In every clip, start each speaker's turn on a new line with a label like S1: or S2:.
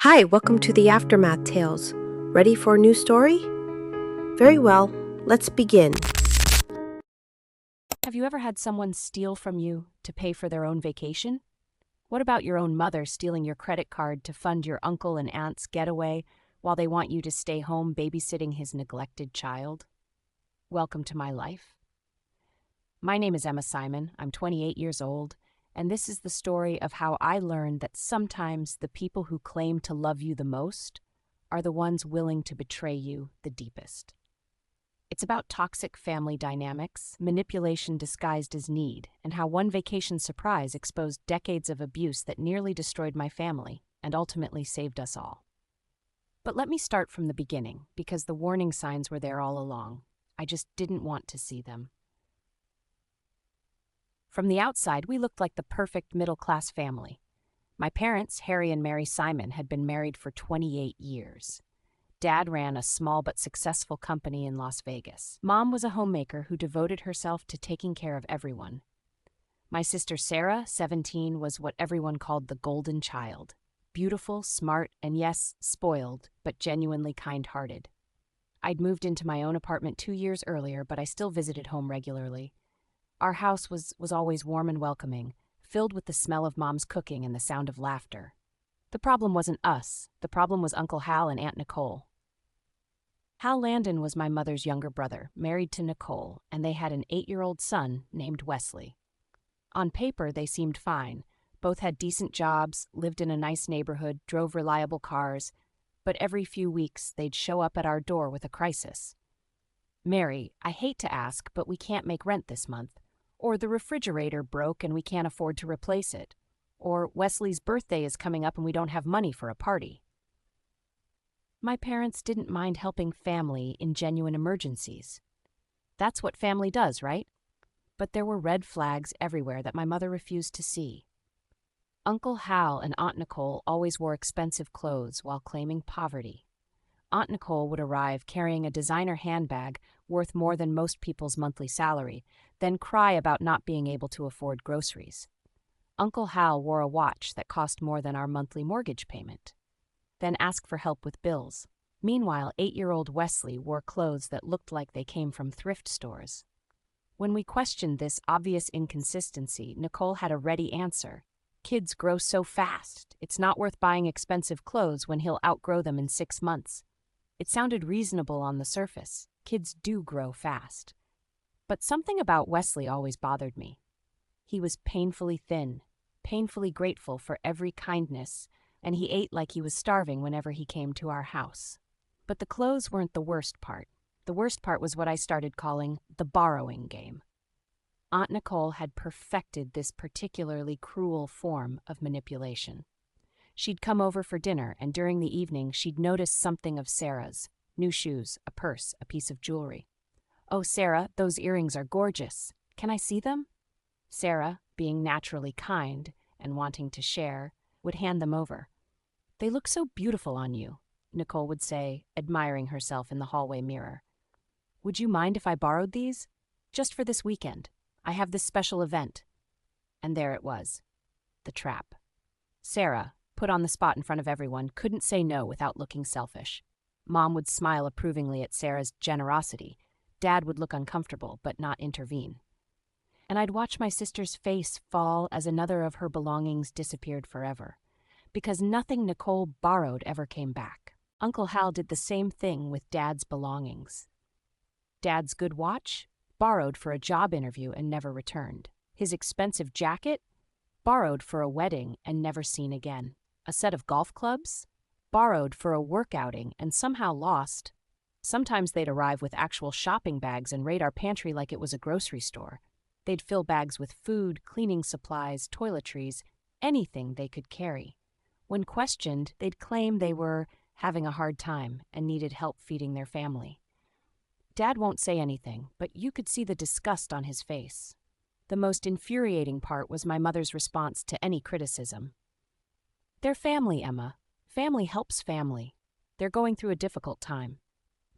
S1: Hi, welcome to the Aftermath Tales. Ready for a new story? Very well, let's begin.
S2: Have you ever had someone steal from you to pay for their own vacation? What about your own mother stealing your credit card to fund your uncle and aunt's getaway while they want you to stay home babysitting his neglected child? Welcome to my life. My name is Emma Simon. I'm 28 years old, and this is the story of how I learned that sometimes the people who claim to love you the most are the ones willing to betray you the deepest. It's about toxic family dynamics, manipulation disguised as need, and how one vacation surprise exposed decades of abuse that nearly destroyed my family and ultimately saved us all. But let me start from the beginning, because the warning signs were there all along. I just didn't want to see them. From the outside, we looked like the perfect middle-class family. My parents, Harry and Mary Simon, had been married for 28 years. Dad ran a small but successful company in Las Vegas. Mom was a homemaker who devoted herself to taking care of everyone. My sister Sarah, 17, was what everyone called the golden child. Beautiful, smart, and yes, spoiled, but genuinely kind-hearted. I'd moved into my own apartment 2 years earlier, but I still visited home regularly. Our house was always warm and welcoming, filled with the smell of Mom's cooking and the sound of laughter. The problem wasn't us. The problem was Uncle Hal and Aunt Nicole. Hal Landon was my mother's younger brother, married to Nicole, and they had an 8-year-old son named Wesley. On paper, they seemed fine. Both had decent jobs, lived in a nice neighborhood, drove reliable cars, but every few weeks they'd show up at our door with a crisis. Mary, I hate to ask, but we can't make rent this month. Or the refrigerator broke and we can't afford to replace it. Or Wesley's birthday is coming up and we don't have money for a party. My parents didn't mind helping family in genuine emergencies. That's what family does, right? But there were red flags everywhere that my mother refused to see. Uncle Hal and Aunt Nicole always wore expensive clothes while claiming poverty. Aunt Nicole would arrive carrying a designer handbag worth more than most people's monthly salary, then cry about not being able to afford groceries. Uncle Hal wore a watch that cost more than our monthly mortgage payment, then ask for help with bills. Meanwhile, 8-year-old Wesley wore clothes that looked like they came from thrift stores. When we questioned this obvious inconsistency, Nicole had a ready answer. Kids grow so fast, it's not worth buying expensive clothes when he'll outgrow them in 6 months. It sounded reasonable on the surface. Kids do grow fast. But something about Wesley always bothered me. He was painfully thin, painfully grateful for every kindness, and he ate like he was starving whenever he came to our house. But the clothes weren't the worst part. The worst part was what I started calling the borrowing game. Aunt Nicole had perfected this particularly cruel form of manipulation. She'd come over for dinner, and during the evening she'd notice something of Sarah's: new shoes, a purse, a piece of jewelry. "Oh, Sarah, those earrings are gorgeous. Can I see them?" Sarah, being naturally kind and wanting to share, would hand them over. "They look so beautiful on you," Nicole would say, admiring herself in the hallway mirror. "Would you mind if I borrowed these? Just for this weekend. I have this special event." And there it was. The trap. Sarah, put on the spot in front of everyone, couldn't say no without looking selfish. Mom would smile approvingly at Sarah's generosity. Dad would look uncomfortable, but not intervene. And I'd watch my sister's face fall as another of her belongings disappeared forever, because nothing Nicole borrowed ever came back. Uncle Hal did the same thing with Dad's belongings. Dad's good watch? Borrowed for a job interview and never returned. His expensive jacket? Borrowed for a wedding and never seen again. A set of golf clubs? Borrowed for a work outing and somehow lost. Sometimes they'd arrive with actual shopping bags and raid our pantry like it was a grocery store. They'd fill bags with food, cleaning supplies, toiletries, anything they could carry. When questioned, they'd claim they were having a hard time and needed help feeding their family. Dad won't say anything, but you could see the disgust on his face. The most infuriating part was my mother's response to any criticism. "They're family, Emma. Family helps family. They're going through a difficult time."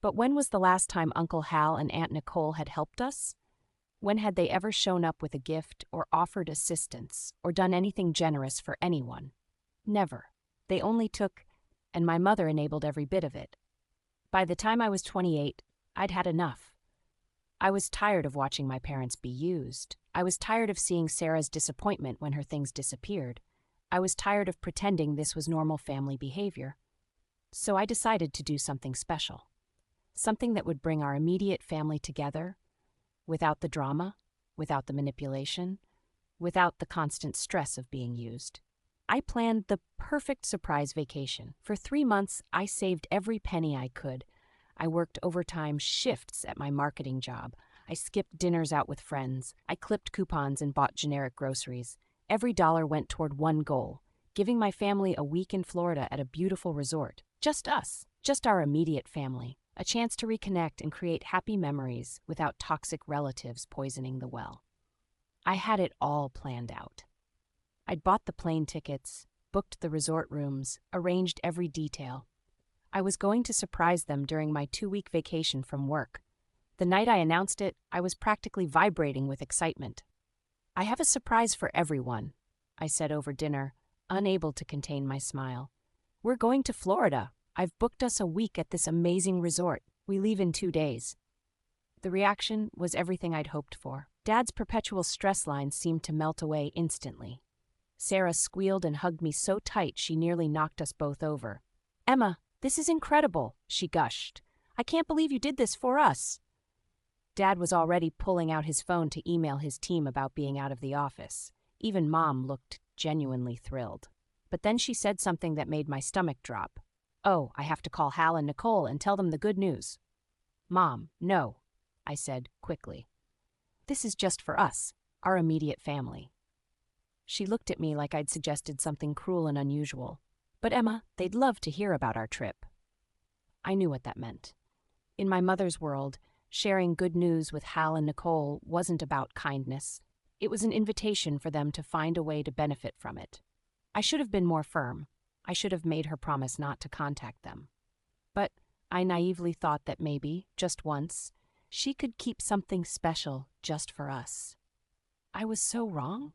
S2: But when was the last time Uncle Hal and Aunt Nicole had helped us? When had they ever shown up with a gift or offered assistance or done anything generous for anyone? Never. They only took and my mother enabled every bit of it. By the time I was 28, I'd had enough. I was tired of watching my parents be used. I was tired of seeing Sarah's disappointment when her things disappeared. I was tired of pretending this was normal family behavior. So I decided to do something special. Something that would bring our immediate family together, without the drama, without the manipulation, without the constant stress of being used. I planned the perfect surprise vacation. For 3 months, I saved every penny I could. I worked overtime shifts at my marketing job. I skipped dinners out with friends. I clipped coupons and bought generic groceries. Every dollar went toward one goal, giving my family a week in Florida at a beautiful resort. Just us, just our immediate family. A chance to reconnect and create happy memories without toxic relatives poisoning the well. I had it all planned out. I'd bought the plane tickets, booked the resort rooms, arranged every detail. I was going to surprise them during my 2-week vacation from work. The night I announced it, I was practically vibrating with excitement. "I have a surprise for everyone," I said over dinner, unable to contain my smile. "We're going to Florida. I've booked us a week at this amazing resort. We leave in 2 days." The reaction was everything I'd hoped for. Dad's perpetual stress lines seemed to melt away instantly. Sarah squealed and hugged me so tight she nearly knocked us both over. "Emma, this is incredible," she gushed. "I can't believe you did this for us." Dad was already pulling out his phone to email his team about being out of the office. Even Mom looked genuinely thrilled. But then she said something that made my stomach drop. "Oh, I have to call Hal and Nicole and tell them the good news." "Mom, no," I said quickly. "This is just for us, our immediate family." She looked at me like I'd suggested something cruel and unusual. "But Emma, they'd love to hear about our trip." I knew what that meant. In my mother's world, sharing good news with Hal and Nicole wasn't about kindness. It was an invitation for them to find a way to benefit from it. I should have been more firm. I should have made her promise not to contact them. But I naively thought that maybe, just once, she could keep something special just for us. I was so wrong.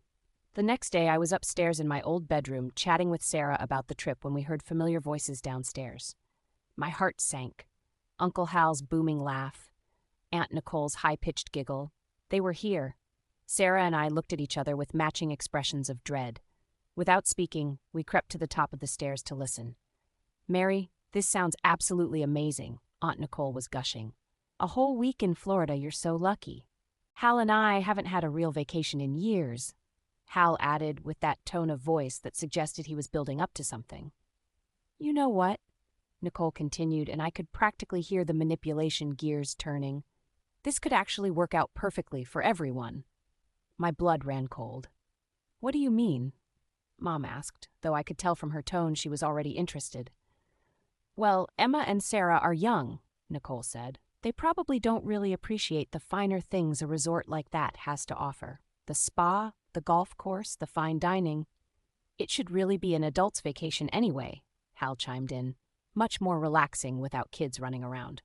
S2: The next day, I was upstairs in my old bedroom chatting with Sarah about the trip when we heard familiar voices downstairs. My heart sank. Uncle Hal's booming laugh, Aunt Nicole's high-pitched giggle. They were here. Sarah and I looked at each other with matching expressions of dread. Without speaking, we crept to the top of the stairs to listen. "Mary, this sounds absolutely amazing," Aunt Nicole was gushing. "A whole week in Florida, you're so lucky." "Hal and I haven't had a real vacation in years," Hal added with that tone of voice that suggested he was building up to something. "You know what?" Nicole continued, and I could practically hear the manipulation gears turning. "This could actually work out perfectly for everyone." My blood ran cold. "What do you mean?" Mom asked, though I could tell from her tone she was already interested. "Well, Emma and Sarah are young," Nicole said. "They probably don't really appreciate the finer things a resort like that has to offer. The spa, the golf course, the fine dining. It should really be an adult's vacation anyway," Hal chimed in. "Much more relaxing without kids running around."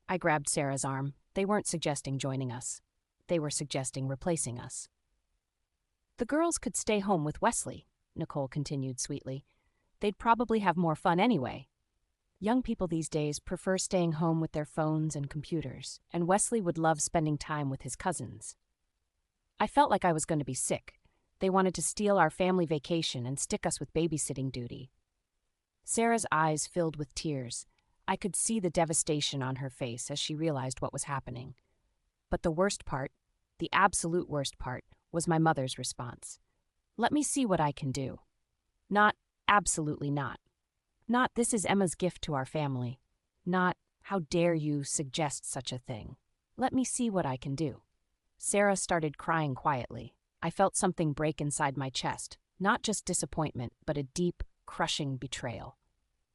S2: I grabbed Sarah's arm. They weren't suggesting joining us. They were suggesting replacing us. "The girls could stay home with Wesley," Nicole continued sweetly. "They'd probably have more fun anyway. Young people these days prefer staying home with their phones and computers, and Wesley would love spending time with his cousins." I felt like I was going to be sick. They wanted to steal our family vacation and stick us with babysitting duty. Sarah's eyes filled with tears. I could see the devastation on her face as she realized what was happening. But the worst part, the absolute worst part, was my mother's response. "Let me see what I can do." Not, "absolutely not." Not, "this is Emma's gift to our family." Not, "how dare you suggest such a thing." "Let me see what I can do." Sarah started crying quietly. I felt something break inside my chest, not just disappointment, but a deep, crushing betrayal.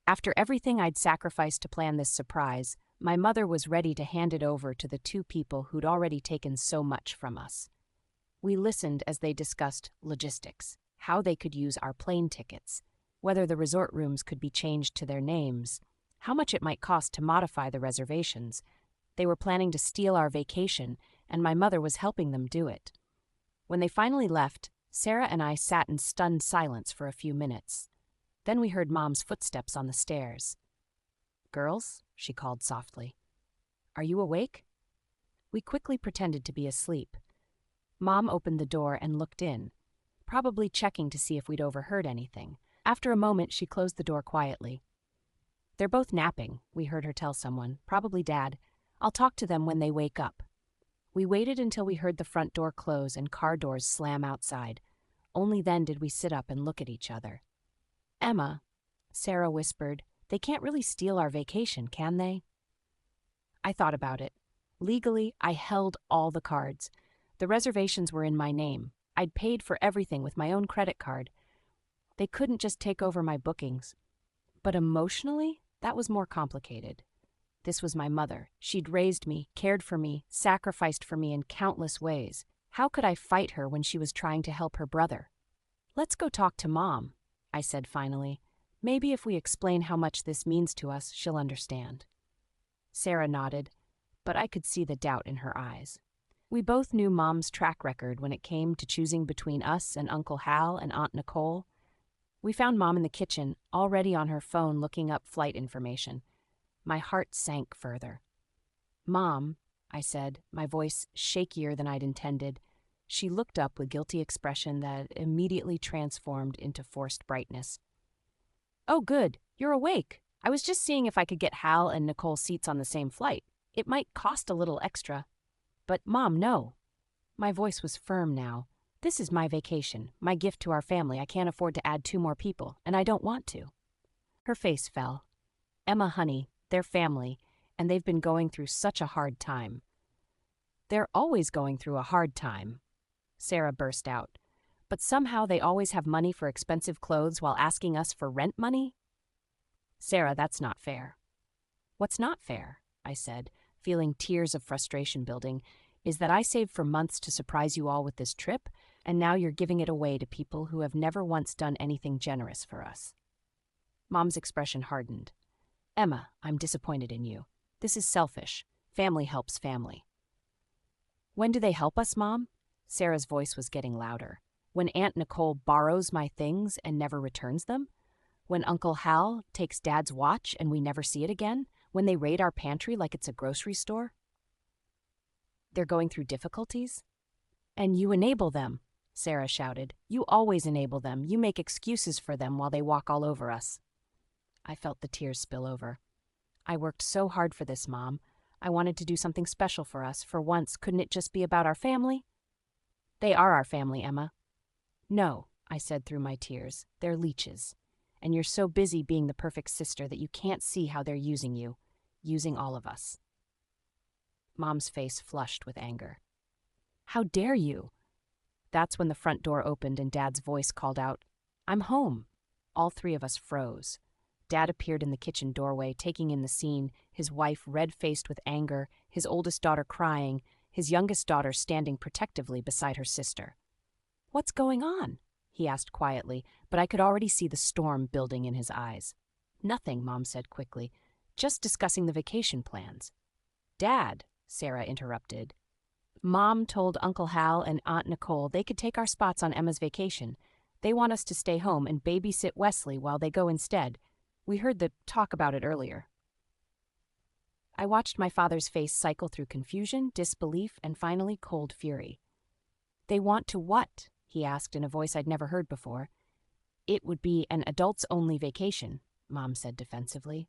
S2: After everything I'd sacrificed to plan this surprise, my mother was ready to hand it over to the two people who'd already taken so much from us. We listened as they discussed logistics, how they could use our plane tickets, whether the resort rooms could be changed to their names, how much it might cost to modify the reservations. They were planning to steal our vacation, and my mother was helping them do it. When they finally left, Sarah and I sat in stunned silence for a few minutes. Then we heard Mom's footsteps on the stairs. "Girls," she called softly. "Are you awake?" We quickly pretended to be asleep. Mom opened the door and looked in, probably checking to see if we'd overheard anything. After a moment, she closed the door quietly. "They're both napping," we heard her tell someone, probably Dad. "I'll talk to them when they wake up." We waited until we heard the front door close and car doors slam outside. Only then did we sit up and look at each other. "Emma," Sarah whispered, "they can't really steal our vacation, can they?" I thought about it. Legally, I held all the cards. The reservations were in my name. I'd paid for everything with my own credit card. They couldn't just take over my bookings. But emotionally, that was more complicated. This was my mother. She'd raised me, cared for me, sacrificed for me in countless ways. How could I fight her when she was trying to help her brother? "Let's go talk to Mom," I said finally. "Maybe if we explain how much this means to us, she'll understand." Sarah nodded, but I could see the doubt in her eyes. We both knew Mom's track record when it came to choosing between us and Uncle Hal and Aunt Nicole. We found Mom in the kitchen, already on her phone looking up flight information. My heart sank further. "Mom," I said, my voice shakier than I'd intended. She looked up with guilty expression that immediately transformed into forced brightness. "Oh, good. You're awake. I was just seeing if I could get Hal and Nicole seats on the same flight. It might cost a little extra. But, Mom, no." My voice was firm now. "This is my vacation, my gift to our family. I can't afford to add 2 more people, and I don't want to." Her face fell. "Emma, honey, they're family, and they've been going through such a hard time." "They're always going through a hard time," Sarah burst out. "But somehow they always have money for expensive clothes while asking us for rent money?" "Sarah, that's not fair." "What's not fair?" I said, feeling tears of frustration building, "is that I saved for months to surprise you all with this trip, and now you're giving it away to people who have never once done anything generous for us." Mom's expression hardened. "Emma, I'm disappointed in you. This is selfish. Family helps family." "When do they help us, Mom?" Sarah's voice was getting louder. "When Aunt Nicole borrows my things and never returns them? When Uncle Hal takes Dad's watch and we never see it again? When they raid our pantry like it's a grocery store?" "They're going through difficulties?" "And you enable them," Sarah shouted. "You always enable them. You make excuses for them while they walk all over us." I felt the tears spill over. "I worked so hard for this, Mom. I wanted to do something special for us. For once, couldn't it just be about our family?" "They are our family, Emma." "No," I said through my tears. "They're leeches. And you're so busy being the perfect sister that you can't see how they're using you, using all of us." Mom's face flushed with anger. "How dare you?" That's when the front door opened and Dad's voice called out, "I'm home." All 3 of us froze. Dad appeared in the kitchen doorway, taking in the scene, his wife red-faced with anger, his oldest daughter crying, his youngest daughter standing protectively beside her sister. "What's going on?" he asked quietly, but I could already see the storm building in his eyes. "Nothing," Mom said quickly. "Just discussing the vacation plans." "Dad," Sarah interrupted. "Mom told Uncle Hal and Aunt Nicole they could take our spots on Emma's vacation. They want us to stay home and babysit Wesley while they go instead. We heard the talk about it earlier." I watched my father's face cycle through confusion, disbelief, and finally cold fury. "They want to what?" he asked in a voice I'd never heard before. "It would be an adults-only vacation," Mom said defensively.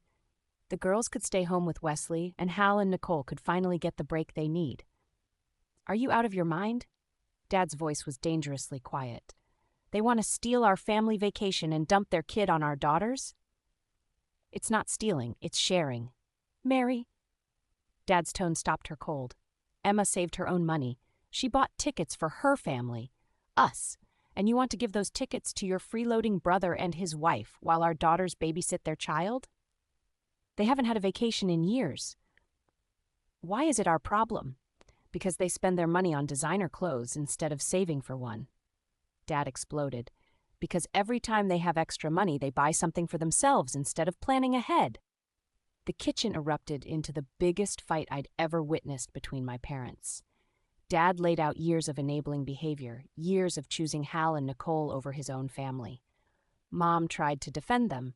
S2: "The girls could stay home with Wesley, and Hal and Nicole could finally get the break they need." "Are you out of your mind?" Dad's voice was dangerously quiet. "They want to steal our family vacation and dump their kid on our daughters?" "It's not stealing, it's sharing." "Mary." Dad's tone stopped her cold. "Emma saved her own money. She bought tickets for her family, us, and you want to give those tickets to your freeloading brother and his wife while our daughters babysit their child? They haven't had a vacation in years. Why is it our problem? Because they spend their money on designer clothes instead of saving for one." Dad exploded. "Because every time they have extra money, they buy something for themselves instead of planning ahead." The kitchen erupted into the biggest fight I'd ever witnessed between my parents. Dad laid out years of enabling behavior, years of choosing Hal and Nicole over his own family. Mom tried to defend them,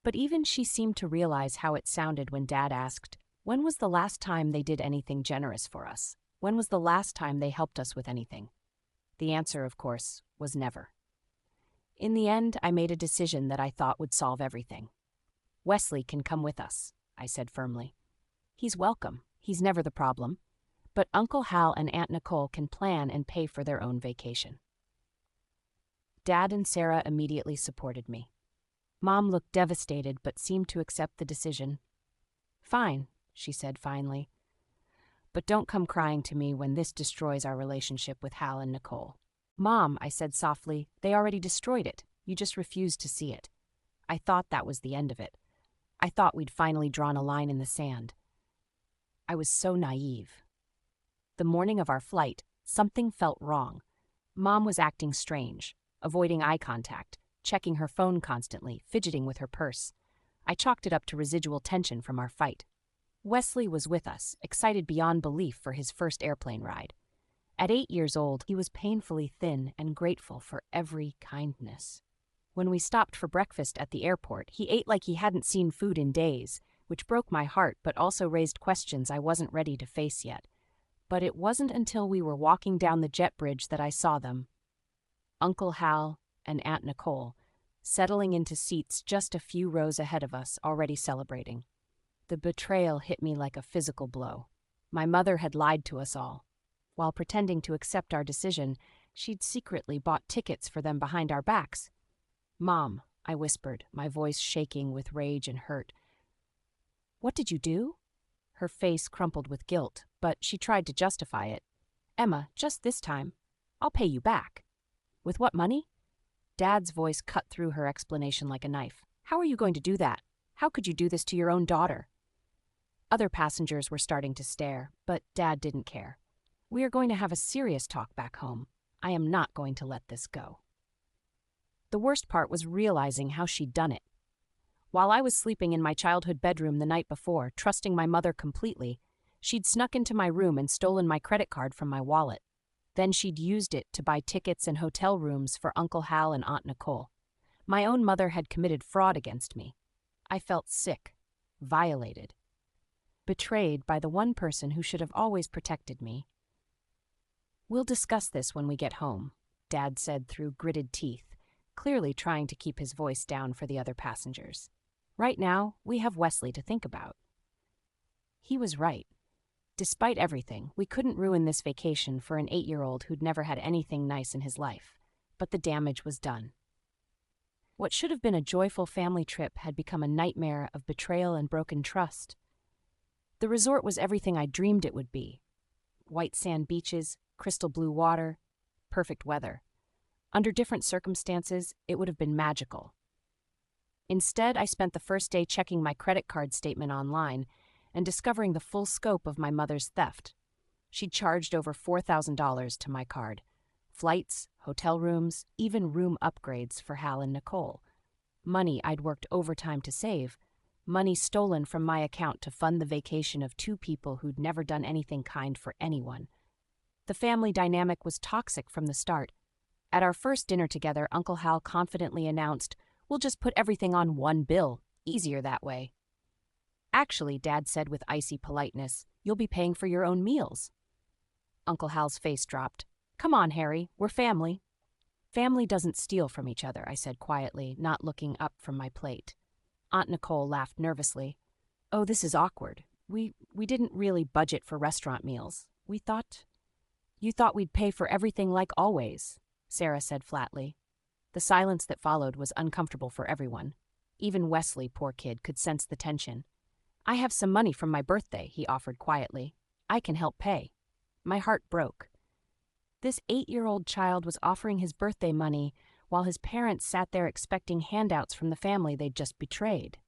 S2: but even she seemed to realize how it sounded when Dad asked, "When was the last time they did anything generous for us? When was the last time they helped us with anything?" The answer, of course, was never. In the end, I made a decision that I thought would solve everything. "Wesley can come with us," I said firmly. "He's welcome. He's never the problem. But Uncle Hal and Aunt Nicole can plan and pay for their own vacation." Dad and Sarah immediately supported me. Mom looked devastated but seemed to accept the decision. "Fine," she said finally. "But don't come crying to me when this destroys our relationship with Hal and Nicole." "Mom," I said softly, "they already destroyed it. You just refused to see it. I thought that was the end of it. I thought we'd finally drawn a line in the sand. I was so naive." The morning of our flight, something felt wrong. Mom was acting strange, avoiding eye contact, checking her phone constantly, fidgeting with her purse. I chalked it up to residual tension from our fight. Wesley was with us, excited beyond belief for his first airplane ride. At 8 years old, he was painfully thin and grateful for every kindness. When we stopped for breakfast at the airport, he ate like he hadn't seen food in days, which broke my heart but also raised questions I wasn't ready to face yet. But it wasn't until we were walking down the jet bridge that I saw them. Uncle Hal and Aunt Nicole, settling into seats just a few rows ahead of us, already celebrating. The betrayal hit me like a physical blow. My mother had lied to us all. While pretending to accept our decision, she'd secretly bought tickets for them behind our backs. "Mom," I whispered, my voice shaking with rage and hurt. "What did you do?" Her face crumpled with guilt, but she tried to justify it. "Emma, just this time. I'll pay you back." "With what money?" Dad's voice cut through her explanation like a knife. "How are you going to do that? How could you do this to your own daughter?" Other passengers were starting to stare, but Dad didn't care. "We are going to have a serious talk back home. I am not going to let this go." The worst part was realizing how she'd done it. While I was sleeping in my childhood bedroom the night before, trusting my mother completely, she'd snuck into my room and stolen my credit card from my wallet. Then she'd used it to buy tickets and hotel rooms for Uncle Hal and Aunt Nicole. My own mother had committed fraud against me. I felt sick, violated, betrayed by the one person who should have always protected me. "We'll discuss this when we get home," Dad said through gritted teeth, clearly trying to keep his voice down for the other passengers. "Right now, we have Wesley to think about." He was right. Despite everything, we couldn't ruin this vacation for an 8-year-old who'd never had anything nice in his life. But the damage was done. What should have been a joyful family trip had become a nightmare of betrayal and broken trust. The resort was everything I dreamed it would be. White sand beaches, crystal blue water, perfect weather. Under different circumstances, it would have been magical. Instead, I spent the first day checking my credit card statement online and discovering the full scope of my mother's theft. She'd charged over $4,000 to my card. Flights, hotel rooms, even room upgrades for Hal and Nicole. Money I'd worked overtime to save. Money stolen from my account to fund the vacation of two people who'd never done anything kind for anyone. The family dynamic was toxic from the start. At our first dinner together, Uncle Hal confidently announced, "We'll just put everything on one bill. Easier that way." "Actually," Dad said with icy politeness, "you'll be paying for your own meals." Uncle Hal's face dropped. "Come on, Harry, we're family." "Family doesn't steal from each other," I said quietly, not looking up from my plate. Aunt Nicole laughed nervously. "Oh, this is awkward. We didn't really budget for restaurant meals. You thought we'd pay for everything like always," Sarah said flatly. The silence that followed was uncomfortable for everyone. Even Wesley, poor kid, could sense the tension. "I have some money from my birthday," he offered quietly. "I can help pay." My heart broke. This 8-year-old child was offering his birthday money while his parents sat there expecting handouts from the family they'd just betrayed.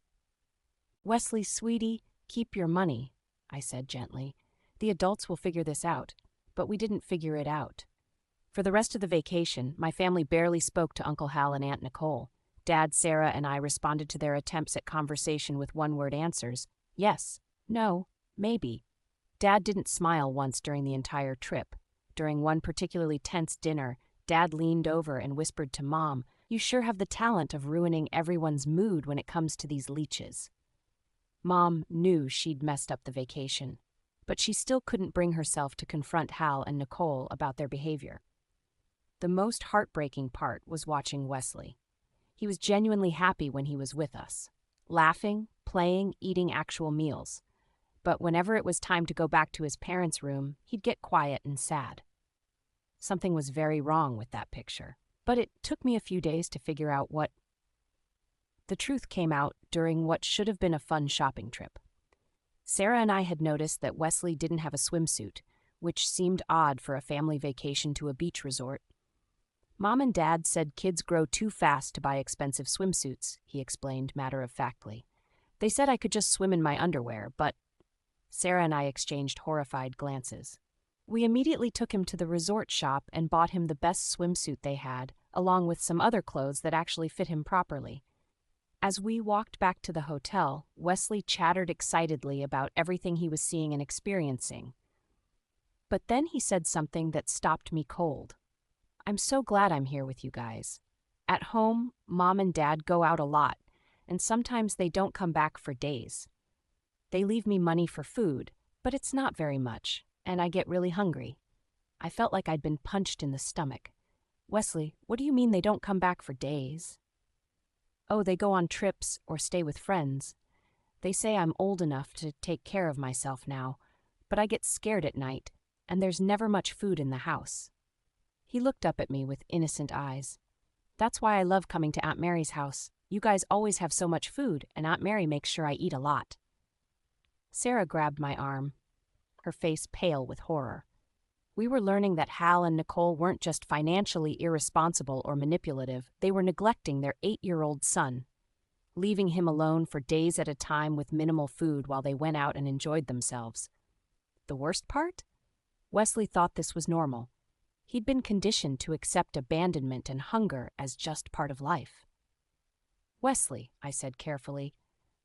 S2: "Wesley, sweetie, keep your money," I said gently. "The adults will figure this out." But we didn't figure it out. For the rest of the vacation, my family barely spoke to Uncle Hal and Aunt Nicole. Dad, Sarah, and I responded to their attempts at conversation with one-word answers. Yes, no, maybe. Dad didn't smile once during the entire trip. During one particularly tense dinner, Dad leaned over and whispered to Mom, You sure have the talent of ruining everyone's mood when it comes to these leeches. Mom knew she'd messed up the vacation, but she still couldn't bring herself to confront Hal and Nicole about their behavior. The most heartbreaking part was watching Wesley. He was genuinely happy when he was with us, laughing, playing, eating actual meals. But whenever it was time to go back to his parents' room, he'd get quiet and sad. Something was very wrong with that picture, but it took me a few days to figure out what. The truth came out during what should have been a fun shopping trip. Sarah and I had noticed that Wesley didn't have a swimsuit, which seemed odd for a family vacation to a beach resort. Mom and Dad said kids grow too fast to buy expensive swimsuits, he explained matter-of-factly. They said I could just swim in my underwear, but Sarah and I exchanged horrified glances. We immediately took him to the resort shop and bought him the best swimsuit they had, along with some other clothes that actually fit him properly. As we walked back to the hotel, Wesley chattered excitedly about everything he was seeing and experiencing. But then he said something that stopped me cold. I'm so glad I'm here with you guys. At home, Mom and Dad go out a lot, and sometimes they don't come back for days. They leave me money for food, but it's not very much, and I get really hungry. I felt like I'd been punched in the stomach. Wesley, what do you mean they don't come back for days? Oh, they go on trips or stay with friends. They say I'm old enough to take care of myself now, but I get scared at night, and there's never much food in the house. He looked up at me with innocent eyes. That's why I love coming to Aunt Mary's house. You guys always have so much food, and Aunt Mary makes sure I eat a lot. Sarah grabbed my arm, her face pale with horror. We were learning that Hal and Nicole weren't just financially irresponsible or manipulative, they were neglecting their 8-year-old son, leaving him alone for days at a time with minimal food while they went out and enjoyed themselves. The worst part? Wesley thought this was normal. He'd been conditioned to accept abandonment and hunger as just part of life. Wesley, I said carefully,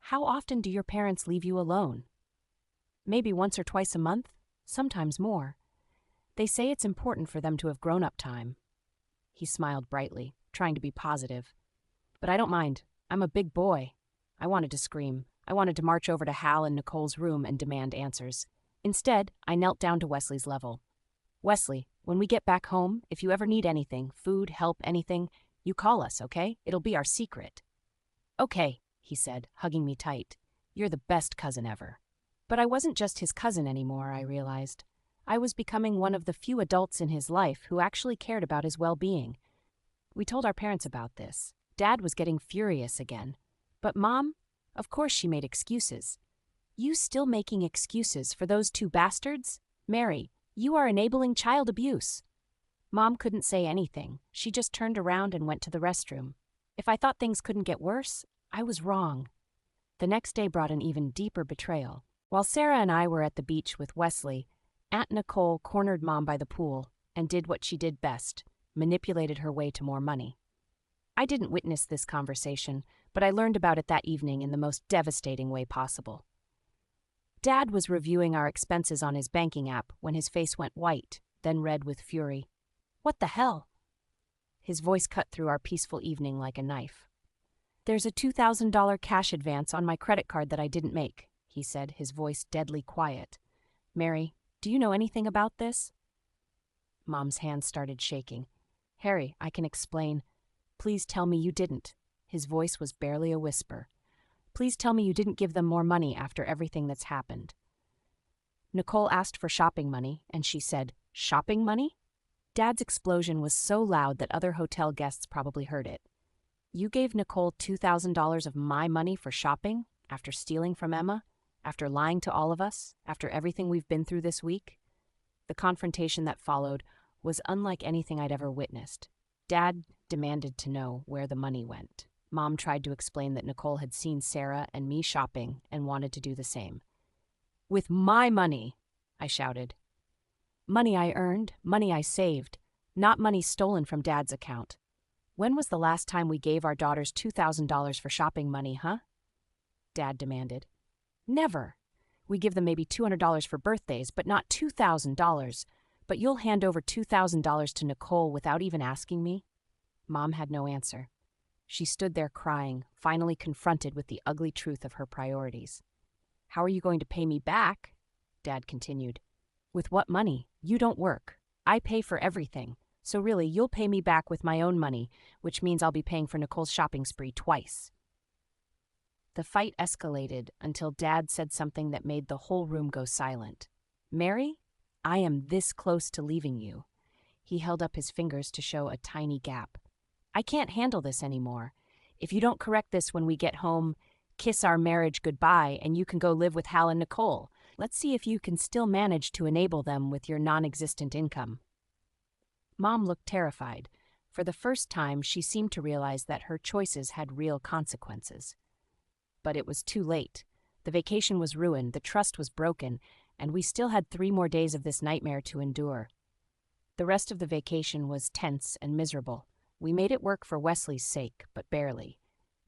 S2: how often do your parents leave you alone? Maybe once or twice a month, sometimes more. They say it's important for them to have grown-up time. He smiled brightly, trying to be positive. But I don't mind. I'm a big boy. I wanted to scream. I wanted to march over to Hal and Nicole's room and demand answers. Instead, I knelt down to Wesley's level. Wesley, when we get back home, if you ever need anything, food, help, anything, you call us, okay? It'll be our secret. Okay, he said, hugging me tight. You're the best cousin ever. But I wasn't just his cousin anymore, I realized. I was becoming one of the few adults in his life who actually cared about his well-being. We told our parents about this. Dad was getting furious again. But Mom, of course she made excuses. You still making excuses for those two bastards? Mary, you are enabling child abuse. Mom couldn't say anything. She just turned around and went to the restroom. If I thought things couldn't get worse, I was wrong. The next day brought an even deeper betrayal. While Sarah and I were at the beach with Wesley, Aunt Nicole cornered Mom by the pool and did what she did best, manipulated her way to more money. I didn't witness this conversation, but I learned about it that evening in the most devastating way possible. Dad was reviewing our expenses on his banking app when his face went white, then red with fury. What the hell? His voice cut through our peaceful evening like a knife. There's a $2,000 cash advance on my credit card that I didn't make, he said, his voice deadly quiet. Mary, do you know anything about this? Mom's hands started shaking. Harry, I can explain. Please tell me you didn't. His voice was barely a whisper. Please tell me you didn't give them more money after everything that's happened. Nicole asked for shopping money, and she said, shopping money? Dad's explosion was so loud that other hotel guests probably heard it. You gave Nicole $2,000 of my money for shopping, after stealing from Emma, after lying to all of us, after everything we've been through this week? The confrontation that followed was unlike anything I'd ever witnessed. Dad demanded to know where the money went. Mom tried to explain that Nicole had seen Sarah and me shopping and wanted to do the same. With my money, I shouted. Money I earned, money I saved, not money stolen from Dad's account. When was the last time we gave our daughters $2,000 for shopping money, huh? Dad demanded. Never. We give them maybe $200 for birthdays, but not $2,000. But you'll hand over $2,000 to Nicole without even asking me? Mom had no answer. She stood there crying, finally confronted with the ugly truth of her priorities. "How are you going to pay me back?" Dad continued. "With what money? You don't work. I pay for everything. So really, you'll pay me back with my own money, which means I'll be paying for Nicole's shopping spree twice." The fight escalated until Dad said something that made the whole room go silent. "Mary, I am this close to leaving you." He held up his fingers to show a tiny gap. "I can't handle this anymore. If you don't correct this when we get home, kiss our marriage goodbye and you can go live with Hal and Nicole. Let's see if you can still manage to enable them with your non-existent income." Mom looked terrified. For the first time, she seemed to realize that her choices had real consequences. But it was too late. The vacation was ruined, the trust was broken, and we still had 3 more days of this nightmare to endure. The rest of the vacation was tense and miserable. We made it work for Wesley's sake, but barely.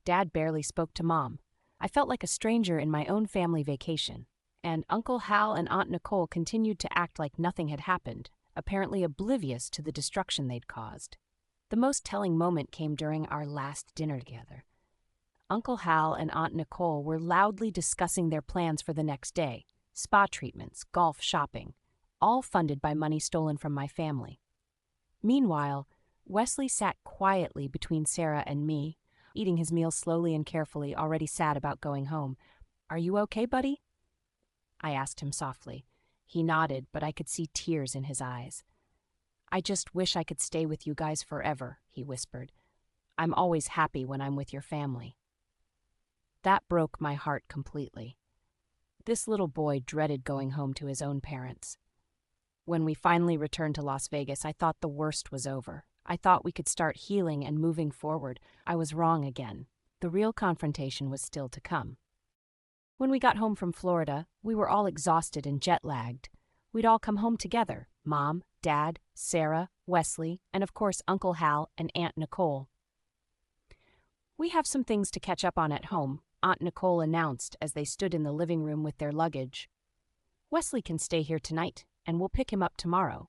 S2: Dad barely spoke to Mom. I felt like a stranger in my own family vacation. And Uncle Hal and Aunt Nicole continued to act like nothing had happened, apparently oblivious to the destruction they'd caused. The most telling moment came during our last dinner together. Uncle Hal and Aunt Nicole were loudly discussing their plans for the next day: spa treatments, golf, shopping, all funded by money stolen from my family. Meanwhile, Wesley sat quietly between Sarah and me, eating his meal slowly and carefully, already sad about going home. "Are you okay, buddy?" I asked him softly. He nodded, but I could see tears in his eyes. "I just wish I could stay with you guys forever," he whispered. "I'm always happy when I'm with your family." That broke my heart completely. This little boy dreaded going home to his own parents. When we finally returned to Las Vegas, I thought the worst was over. I thought we could start healing and moving forward. I was wrong again. The real confrontation was still to come. When we got home from Florida, we were all exhausted and jet-lagged. We'd all come home together: Mom, Dad, Sarah, Wesley, and of course Uncle Hal and Aunt Nicole. "We have some things to catch up on at home," Aunt Nicole announced as they stood in the living room with their luggage. "Wesley can stay here tonight, and we'll pick him up tomorrow."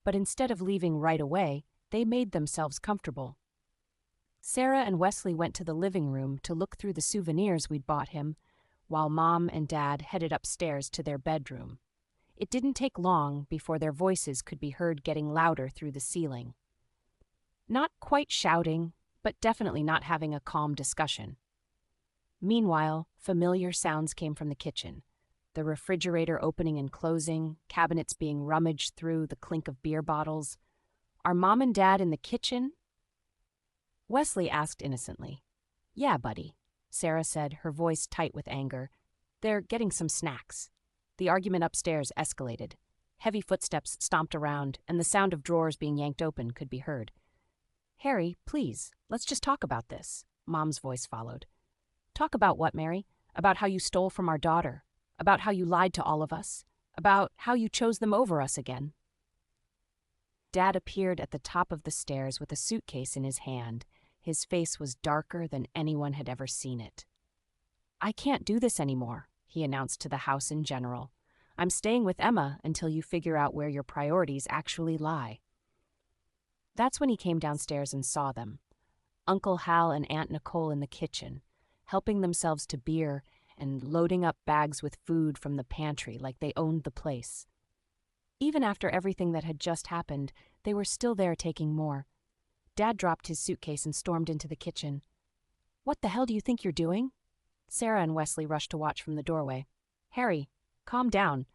S2: But instead of leaving right away, they made themselves comfortable. Sarah and Wesley went to the living room to look through the souvenirs we'd bought him, while Mom and Dad headed upstairs to their bedroom. It didn't take long before their voices could be heard getting louder through the ceiling. Not quite shouting, but definitely not having a calm discussion. Meanwhile, familiar sounds came from the kitchen: the refrigerator opening and closing, cabinets being rummaged through, the clink of beer bottles. "Are Mom and Dad in the kitchen?" Wesley asked innocently. "Yeah, buddy," Sarah said, her voice tight with anger. "They're getting some snacks." The argument upstairs escalated. Heavy footsteps stomped around, and the sound of drawers being yanked open could be heard. "Harry, please, let's just talk about this," Mom's voice followed. "Talk about what, Mary? About how you stole from our daughter? About how you lied to all of us? About how you chose them over us again?" Dad appeared at the top of the stairs with a suitcase in his hand. His face was darker than anyone had ever seen it. "I can't do this anymore," he announced to the house in general. "I'm staying with Emma until you figure out where your priorities actually lie." That's when he came downstairs and saw them. Uncle Hal and Aunt Nicole in the kitchen, helping themselves to beer and loading up bags with food from the pantry like they owned the place. Even after everything that had just happened, they were still there taking more. Dad dropped his suitcase and stormed into the kitchen. "What the hell do you think you're doing?" Sarah and Wesley rushed to watch from the doorway. "Harry, calm down,"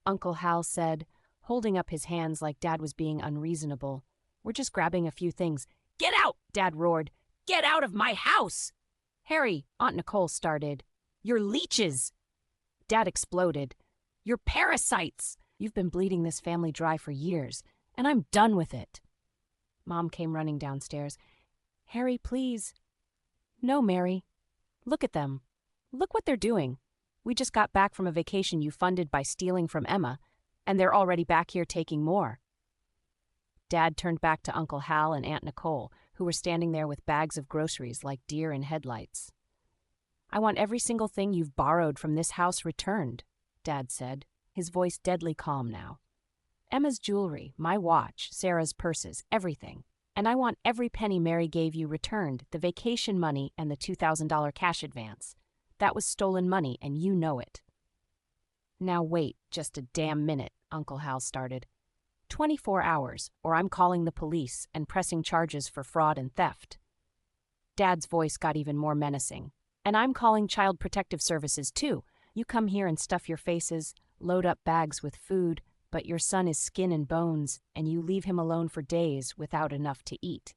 S2: Uncle Hal said, holding up his hands like Dad was being unreasonable. "We're just grabbing a few things." "Get out!" Dad roared. "Get out of my house!" "Harry," Aunt Nicole started. "You're leeches!" Dad exploded. "You're parasites! You've been bleeding this family dry for years, and I'm done with it." Mom came running downstairs. "Harry, please." "No, Mary. Look at them. Look what they're doing. We just got back from a vacation you funded by stealing from Emma, and they're already back here taking more." Dad turned back to Uncle Hal and Aunt Nicole, who were standing there with bags of groceries like deer in headlights. "I want every single thing you've borrowed from this house returned," Dad said, his voice deadly calm now. "Emma's jewelry, my watch, Sarah's purses, everything. And I want every penny Mary gave you returned, the vacation money and the $2,000 cash advance. That was stolen money, and you know it." "Now wait just a damn minute," Uncle Hal started. 24 hours, or I'm calling the police and pressing charges for fraud and theft." Dad's voice got even more menacing. "And I'm calling Child Protective Services, too. You come here and stuff your faces, load up bags with food, but your son is skin and bones, and you leave him alone for days without enough to eat."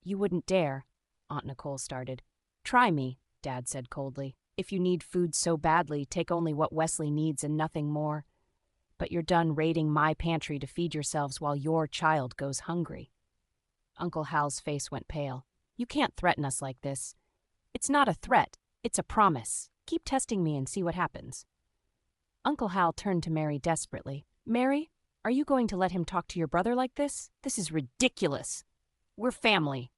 S2: "You wouldn't dare," Aunt Nicole started. "Try me," Dad said coldly. "If you need food so badly, take only what Wesley needs and nothing more. But you're done raiding my pantry to feed yourselves while your child goes hungry." Uncle Hal's face went pale. "You can't threaten us like this." "It's not a threat. It's a promise. Keep testing me and see what happens." Uncle Hal turned to Mary desperately. "Mary, are you going to let him talk to your brother like this? This is ridiculous. We're family."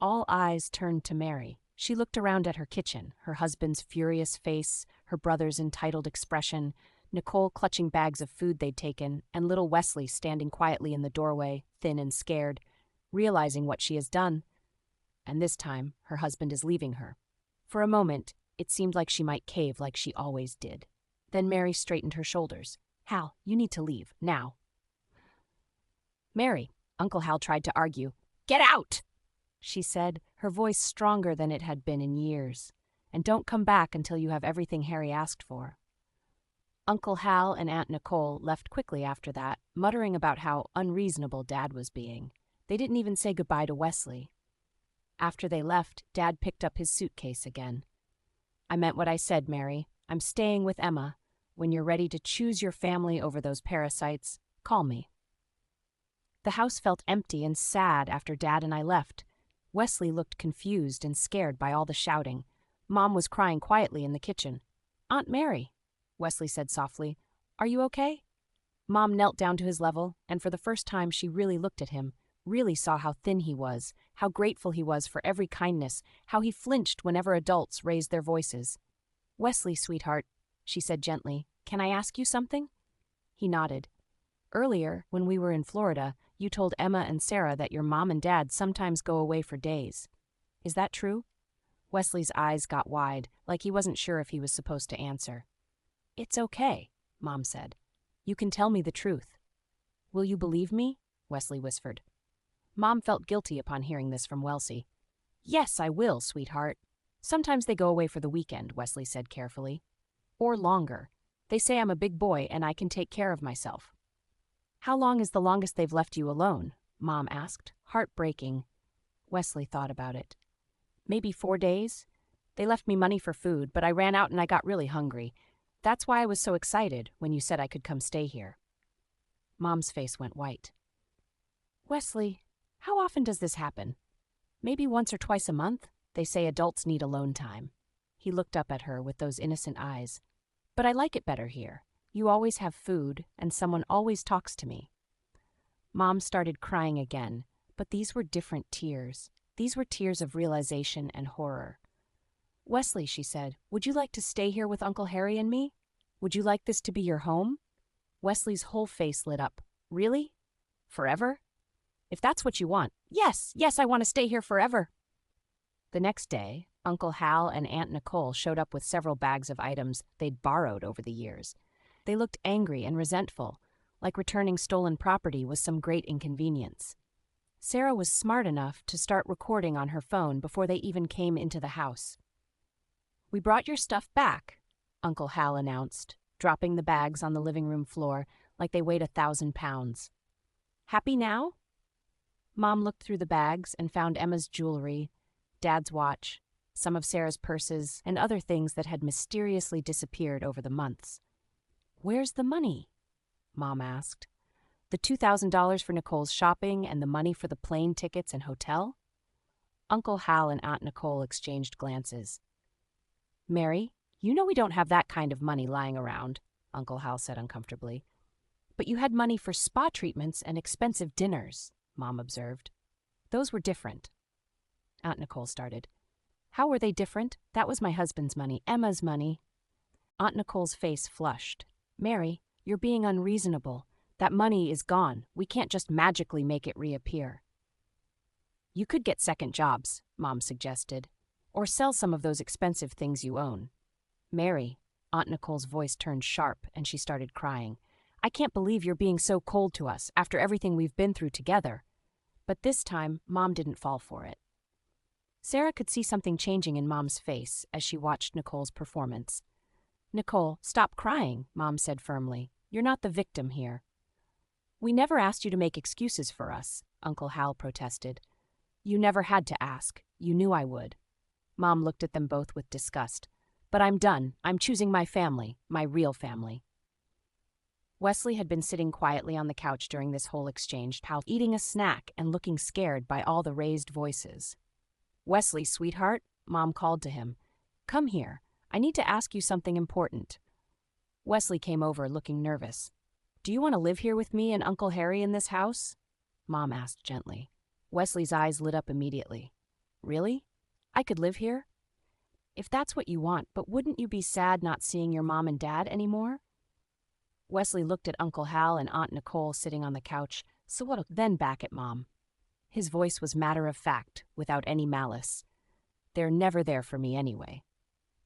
S2: All eyes turned to Mary. She looked around at her kitchen, her husband's furious face, her brother's entitled expression, Nicole clutching bags of food they'd taken, and little Wesley standing quietly in the doorway, thin and scared, realizing what she has done. And this time, her husband is leaving her. For a moment, it seemed like she might cave like she always did. Then Mary straightened her shoulders. "Hal, you need to leave, now." "Mary," Uncle Hal tried to argue. "Get out!" she said, her voice stronger than it had been in years. "And don't come back until you have everything Harry asked for." Uncle Hal and Aunt Nicole left quickly after that, muttering about how unreasonable Dad was being. They didn't even say goodbye to Wesley. After they left, Dad picked up his suitcase again. "I meant what I said, Mary. I'm staying with Emma. When you're ready to choose your family over those parasites, call me." The house felt empty and sad after Dad and I left. Wesley looked confused and scared by all the shouting. Mom was crying quietly in the kitchen. "Aunt Mary," Wesley said softly, "are you okay?" Mom knelt down to his level, and for the first time she really looked at him, really saw how thin he was, how grateful he was for every kindness, how he flinched whenever adults raised their voices. "Wesley, sweetheart," she said gently, "can I ask you something?" He nodded. "Earlier, when we were in Florida, you told Emma and Sarah that your mom and dad sometimes go away for days. Is that true?" Wesley's eyes got wide, like he wasn't sure if he was supposed to answer. "It's okay," Mom said. "You can tell me the truth." "Will you believe me?" Wesley whispered. Mom felt guilty upon hearing this from Welsie. "Yes, I will, sweetheart. Sometimes they go away for the weekend," Wesley said carefully. "Or longer. They say I'm a big boy and I can take care of myself." "How long is the longest they've left you alone?" Mom asked, heartbreaking. Wesley thought about it. "Maybe 4 days. They left me money for food, but I ran out and I got really hungry. That's why I was so excited when you said I could come stay here." Mom's face went white. "Wesley, how often does this happen?" "Maybe once or twice a month. They say adults need alone time." He looked up at her with those innocent eyes. "But I like it better here. You always have food, and someone always talks to me." Mom started crying again, but these were different tears. These were tears of realization and horror. "Wesley," she said, "would you like to stay here with Uncle Harry and me? Would you like this to be your home?" Wesley's whole face lit up. "Really? Forever? If that's what you want, yes, I want to stay here forever." The next day, Uncle Hal and Aunt Nicole showed up with several bags of items they'd borrowed over the years. They looked angry and resentful, like returning stolen property was some great inconvenience. Sarah was smart enough to start recording on her phone before they even came into the house. "We brought your stuff back," Uncle Hal announced, dropping the bags on the living room floor like they weighed 1,000 pounds. "Happy now?" Mom looked through the bags and found Emma's jewelry, Dad's watch, some of Sarah's purses, and other things that had mysteriously disappeared over the months. "Where's the money?" Mom asked. "The $2,000 for Nicole's shopping and the money for the plane tickets and hotel?" Uncle Hal and Aunt Nicole exchanged glances. "Mary, you know we don't have that kind of money lying around," Uncle Hal said uncomfortably. "But you had money for spa treatments and expensive dinners," Mom observed. "Those were different." Aunt Nicole started. "How were they different? That was my husband's money, Emma's money." Aunt Nicole's face flushed. "Mary, you're being unreasonable. That money is gone. We can't just magically make it reappear." You could get second jobs, Mom suggested, or sell some of those expensive things you own. Mary, Aunt Nicole's voice turned sharp and she started crying. I can't believe you're being so cold to us after everything we've been through together. But this time, Mom didn't fall for it. Sarah could see something changing in Mom's face as she watched Nicole's performance. Nicole, stop crying, Mom said firmly. You're not the victim here. We never asked you to make excuses for us, Uncle Hal protested. You never had to ask. You knew I would. Mom looked at them both with disgust. But I'm done. I'm choosing my family, my real family. Wesley had been sitting quietly on the couch during this whole exchange, eating a snack and looking scared by all the raised voices. Wesley, sweetheart, Mom called to him. Come here. I need to ask you something important. Wesley came over looking nervous. Do you want to live here with me and Uncle Harry in this house? Mom asked gently. Wesley's eyes lit up immediately. Really? I could live here? If that's what you want, but wouldn't you be sad not seeing your mom and dad anymore? Wesley looked at Uncle Hal and Aunt Nicole sitting on the couch, then back at Mom. His voice was matter-of-fact, without any malice. They're never there for me anyway.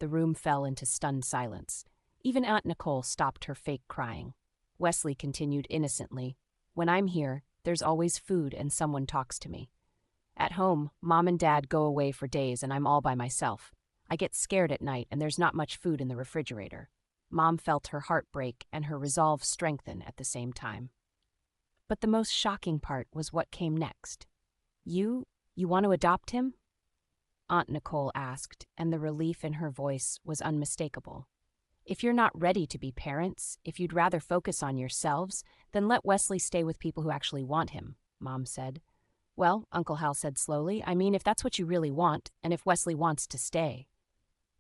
S2: The room fell into stunned silence. Even Aunt Nicole stopped her fake crying. Wesley continued innocently. When I'm here, there's always food and someone talks to me. At home, Mom and Dad go away for days and I'm all by myself. I get scared at night and there's not much food in the refrigerator. Mom felt her heart break and her resolve strengthen at the same time. But the most shocking part was what came next. You want to adopt him? Aunt Nicole asked, and the relief in her voice was unmistakable. If you're not ready to be parents, if you'd rather focus on yourselves, then let Wesley stay with people who actually want him, Mom said. Well, Uncle Hal said slowly, I mean, if that's what you really want, and if Wesley wants to stay.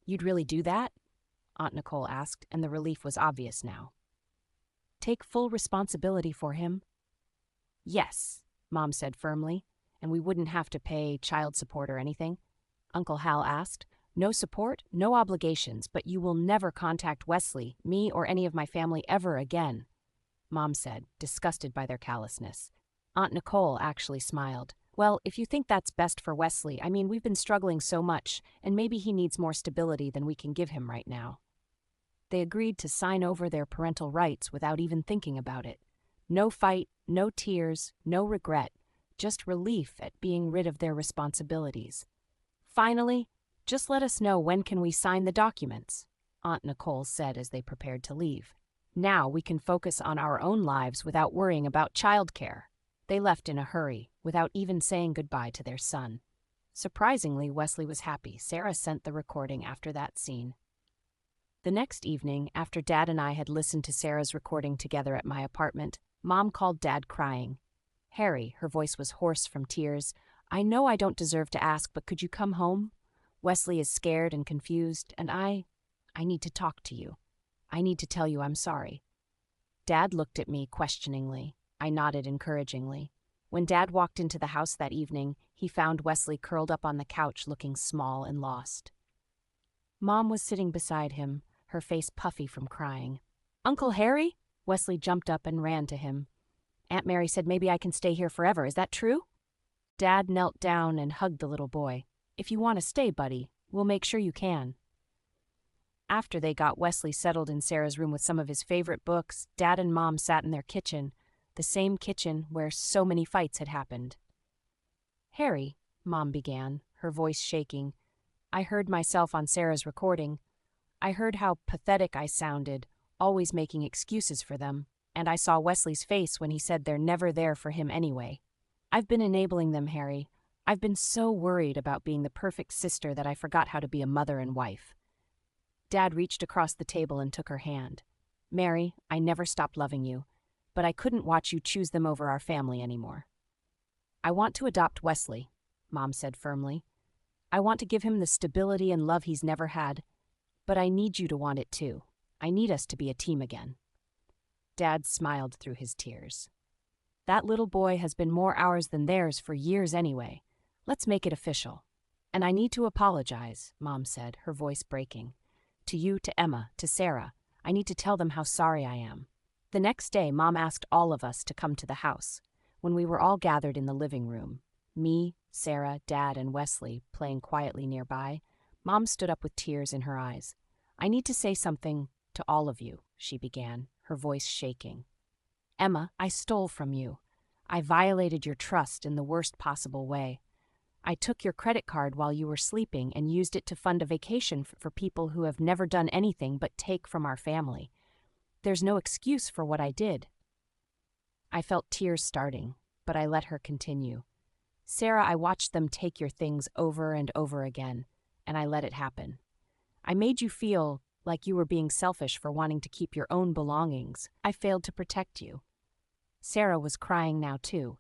S2: You'd really do that? Aunt Nicole asked, and the relief was obvious now. Take full responsibility for him? Yes, Mom said firmly, and we wouldn't have to pay child support or anything. Uncle Hal asked. No support, no obligations, but you will never contact Wesley, me, or any of my family ever again, Mom said, disgusted by their callousness. Aunt Nicole actually smiled. Well, if you think that's best for Wesley, I mean, we've been struggling so much, and maybe he needs more stability than we can give him right now. They agreed to sign over their parental rights without even thinking about it. No fight, no tears, no regret, just relief at being rid of their responsibilities. Finally, just let us know when can we sign the documents, Aunt Nicole said as they prepared to leave. Now we can focus on our own lives without worrying about childcare. They left in a hurry, without even saying goodbye to their son. Surprisingly, Wesley was happy. Sarah sent the recording after that scene. The next evening, after Dad and I had listened to Sarah's recording together at my apartment, Mom called Dad crying. Harry, her voice was hoarse from tears, I know I don't deserve to ask, but could you come home? Wesley is scared and confused, and I need to talk to you. I need to tell you I'm sorry. Dad looked at me questioningly. I nodded encouragingly. When Dad walked into the house that evening, he found Wesley curled up on the couch looking small and lost. Mom was sitting beside him, her face puffy from crying. Uncle Harry? Wesley jumped up and ran to him. Aunt Mary said maybe I can stay here forever. Is that true? Dad knelt down and hugged the little boy. If you want to stay, buddy, we'll make sure you can. After they got Wesley settled in Sarah's room with some of his favorite books, Dad and Mom sat in their kitchen, the same kitchen where so many fights had happened. Harry, Mom began, her voice shaking, I heard myself on Sarah's recording. I heard how pathetic I sounded, always making excuses for them, and I saw Wesley's face when he said they're never there for him anyway. I've been enabling them, Harry. I've been so worried about being the perfect sister that I forgot how to be a mother and wife. Dad reached across the table and took her hand. Mary, I never stopped loving you, but I couldn't watch you choose them over our family anymore. I want to adopt Wesley, Mom said firmly. I want to give him the stability and love he's never had, but I need you to want it too. I need us to be a team again. Dad smiled through his tears. That little boy has been more ours than theirs for years anyway. Let's make it official. And I need to apologize, Mom said, her voice breaking. To you, to Emma, to Sarah. I need to tell them how sorry I am. The next day, Mom asked all of us to come to the house. When we were all gathered in the living room, me, Sarah, Dad, and Wesley playing quietly nearby, Mom stood up with tears in her eyes. "I need to say something to all of you," she began, her voice shaking. "Emma, I stole from you. I violated your trust in the worst possible way. I took your credit card while you were sleeping and used it to fund a vacation for people who have never done anything but take from our family. There's no excuse for what I did." I felt tears starting, but I let her continue. "Sarah, I watched them take your things over and over again, and I let it happen. I made you feel like you were being selfish for wanting to keep your own belongings. I failed to protect you." Sarah was crying now too.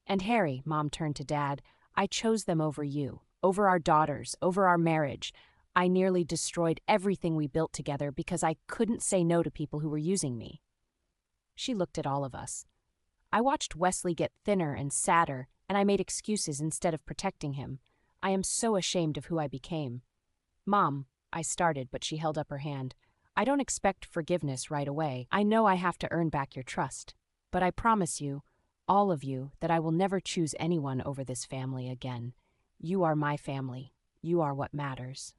S2: "And Harry," Mom turned to Dad, "I chose them over you, over our daughters, over our marriage. I nearly destroyed everything we built together because I couldn't say no to people who were using me." She looked at all of us. "I watched Wesley get thinner and sadder, and I made excuses instead of protecting him. I am so ashamed of who I became." "Mom," I started, but she held up her hand. "I don't expect forgiveness right away. I know I have to earn back your trust. But I promise you, all of you, that I will never choose anyone over this family again. You are my family. You are what matters."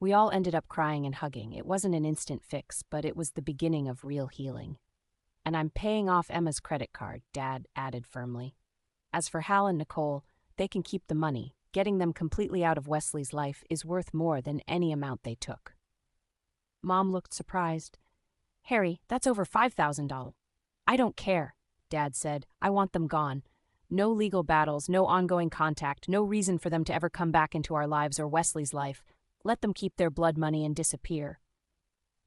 S2: We all ended up crying and hugging. It wasn't an instant fix, but it was the beginning of real healing. "And I'm paying off Emma's credit card," Dad added firmly. "As for Hal and Nicole, they can keep the money. Getting them completely out of Wesley's life is worth more than any amount they took." Mom looked surprised. "Harry, that's over $5,000. "I don't care," Dad said. "I want them gone. No legal battles, no ongoing contact, no reason for them to ever come back into our lives or Wesley's life. Let them keep their blood money and disappear."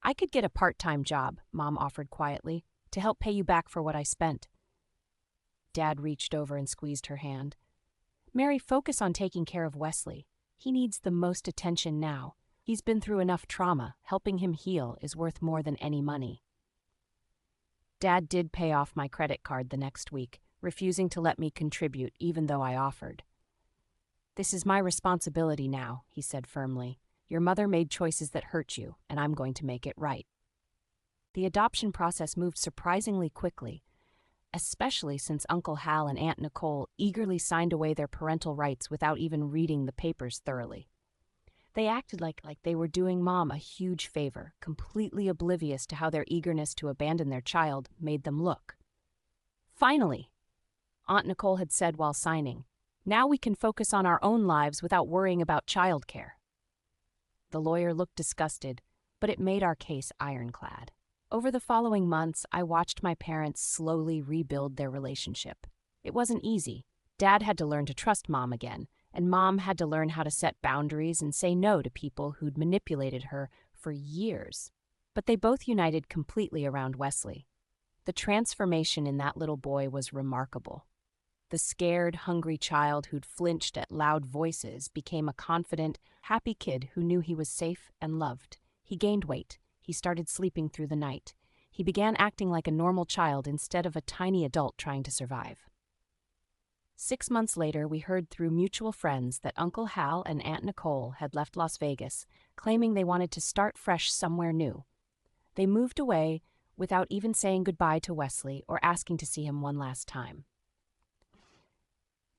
S2: "I could get a part-time job," Mom offered quietly, "to help pay you back for what I spent." Dad reached over and squeezed her hand. "Mary, focus on taking care of Wesley. He needs the most attention now. He's been through enough trauma. Helping him heal is worth more than any money." Dad did pay off my credit card the next week, refusing to let me contribute even though I offered. "This is my responsibility now," he said firmly. "Your mother made choices that hurt you, and I'm going to make it right." The adoption process moved surprisingly quickly, especially since Uncle Hal and Aunt Nicole eagerly signed away their parental rights without even reading the papers thoroughly. They acted like they were doing Mom a huge favor, completely oblivious to how their eagerness to abandon their child made them look. "Finally," Aunt Nicole had said while signing, "now we can focus on our own lives without worrying about childcare." The lawyer looked disgusted, but it made our case ironclad. Over the following months, I watched my parents slowly rebuild their relationship. It wasn't easy. Dad had to learn to trust Mom again, and Mom had to learn how to set boundaries and say no to people who'd manipulated her for years. But they both united completely around Wesley. The transformation in that little boy was remarkable. The scared, hungry child who'd flinched at loud voices became a confident, happy kid who knew he was safe and loved. He gained weight. He started sleeping through the night. He began acting like a normal child instead of a tiny adult trying to survive. 6 months later, we heard through mutual friends that Uncle Hal and Aunt Nicole had left Las Vegas, claiming they wanted to start fresh somewhere new. They moved away without even saying goodbye to Wesley or asking to see him one last time.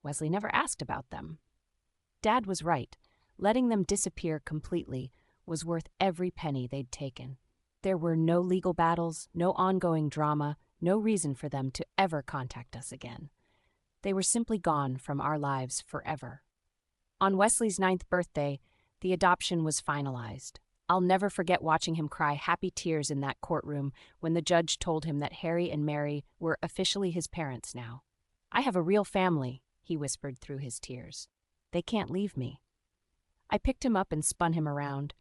S2: Wesley never asked about them. Dad was right. Letting them disappear completely was worth every penny they'd taken. There were no legal battles, no ongoing drama, no reason for them to ever contact us again. They were simply gone from our lives forever. On Wesley's 9th birthday, the adoption was finalized. I'll never forget watching him cry happy tears in that courtroom when the judge told him that Harry and Mary were officially his parents now. "I have a real family," he whispered through his tears. "They can't leave me." I picked him up and spun him around.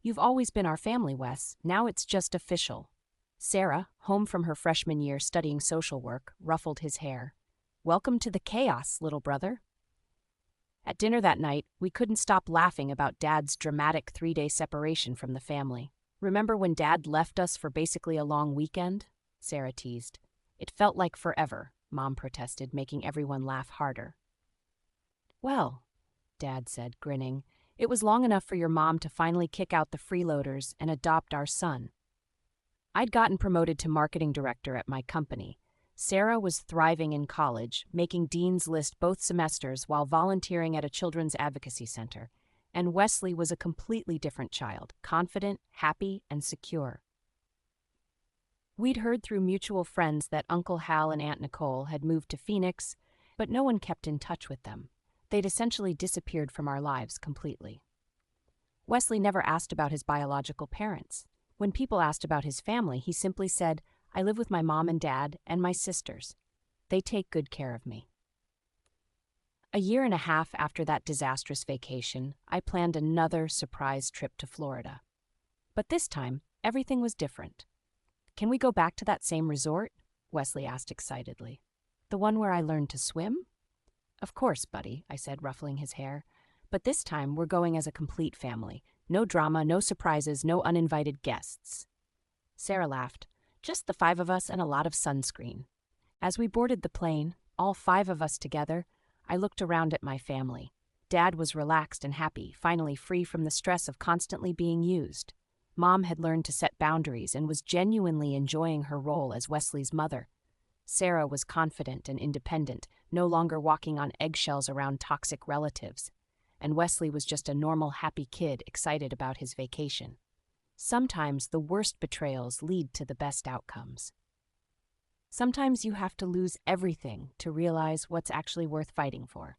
S2: "You've always been our family, Wes. Now it's just official." Sarah, home from her freshman year studying social work, ruffled his hair. "Welcome to the chaos, little brother." At dinner that night, we couldn't stop laughing about Dad's dramatic 3-day separation from the family. "Remember when Dad left us for basically a long weekend?" Sarah teased. "It felt like forever," Mom protested, making everyone laugh harder. "Well," Dad said, grinning, "it was long enough for your mom to finally kick out the freeloaders and adopt our son." I'd gotten promoted to marketing director at my company, Sarah was thriving in college, making Dean's List both semesters while volunteering at a children's advocacy center. And Wesley was a completely different child, confident, happy, and secure. We'd heard through mutual friends that Uncle Hal and Aunt Nicole had moved to Phoenix, but no one kept in touch with them. They'd essentially disappeared from our lives completely. Wesley never asked about his biological parents. When people asked about his family, he simply said, "I live with my mom and dad and my sisters. They take good care of me." A year and a half after that disastrous vacation, I planned another surprise trip to Florida. But this time, everything was different. "Can we go back to that same resort?" Wesley asked excitedly. "The one where I learned to swim?" "Of course, buddy," I said, ruffling his hair. "But this time we're going as a complete family. No drama, no surprises, no uninvited guests." Sarah laughed. "Just the 5 of us and a lot of sunscreen." As we boarded the plane, all 5 of us together, I looked around at my family. Dad was relaxed and happy, finally free from the stress of constantly being used. Mom had learned to set boundaries and was genuinely enjoying her role as Wesley's mother. Sarah was confident and independent, no longer walking on eggshells around toxic relatives. And Wesley was just a normal, happy kid excited about his vacation. Sometimes the worst betrayals lead to the best outcomes. Sometimes you have to lose everything to realize what's actually worth fighting for.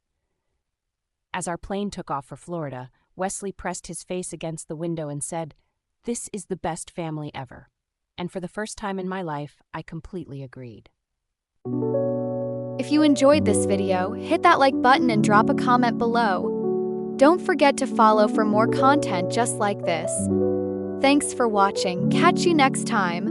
S2: As our plane took off for Florida, Wesley pressed his face against the window and said, "This is the best family ever." And for the first time in my life, I completely agreed.
S3: If you enjoyed this video, hit that like button and drop a comment below. Don't forget to follow for more content just like this. Thanks for watching. Catch you next time.